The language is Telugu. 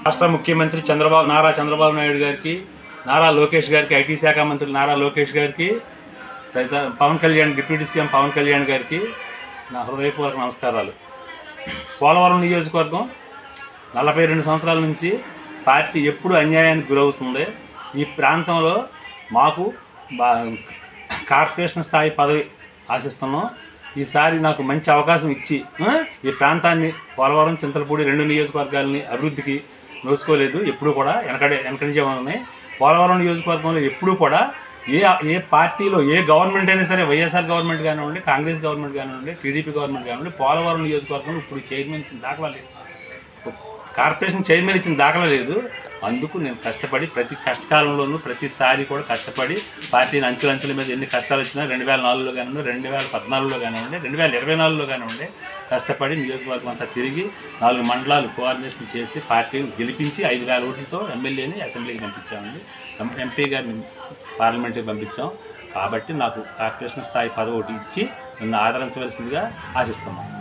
రాష్ట్ర ముఖ్యమంత్రి నారా చంద్రబాబు నాయుడు గారికి, నారా లోకేష్ గారికి, ఐటీ శాఖ మంత్రి నారా లోకేష్ గారికి, పవన్ కళ్యాణ్, డిప్యూటీ సీఎం పవన్ కళ్యాణ్ గారికి నా హృదయపూర్వక నమస్కారాలు. పోలవరం నియోజకవర్గం 42 సంవత్సరాల నుంచి పార్టీ ఎప్పుడు అన్యాయానికి గురవుతుంది. ఈ ప్రాంతంలో మాకు కార్పొరేషన్ స్థాయి పదవి ఆశిస్తున్నాం. ఈసారి నాకు మంచి అవకాశం ఇచ్చి ఈ ప్రాంతాన్ని, పోలవరం, చింతలపూడి 2 నియోజకవర్గాలని అభివృద్ధికి నోసుకోలేదు. ఎప్పుడు కూడా వెనకడించే ఉన్నాయి. పోలవరం నియోజకవర్గంలో ఎప్పుడు కూడా ఏ పార్టీలో ఏ గవర్నమెంట్ అయినా సరే, వైఎస్ఆర్ గవర్నమెంట్ కానివ్వండి, కాంగ్రెస్ గవర్నమెంట్ కానివ్వండి, టీడీపీ గవర్నమెంట్ కానివ్వండి, పోలవరం నియోజకవర్గంలో ఇప్పుడు చైర్మన్ ఇచ్చిన దాఖలా లేదు, కార్పొరేషన్ చైర్మన్ ఇచ్చిన దాఖలా లేదు. అందుకు నేను కష్టపడి ప్రతి కష్టకాలంలోనూ ప్రతిసారి కూడా కష్టపడి పార్టీని అంచెల మీద ఎన్ని కష్టాలు వచ్చినా 2004లో కానివ్వండి, 2014లో కానివ్వండి, 2024లో కానివ్వండి కష్టపడి నియోజకవర్గం అంతా తిరిగి 4 మండలాలు కోఆర్డినేషన్ చేసి పార్టీని గెలిపించి 5,000 ఓట్లతో ఎమ్మెల్యేని అసెంబ్లీకి పంపించామండి. ఎంపీ గారిని పార్లమెంట్కి పంపించాం. కాబట్టి నాకు కార్పొరేషన్ స్థాయి పదవి ఒకటి ఇచ్చి నన్ను ఆదరించవలసిందిగా ఆశిస్తున్నాను.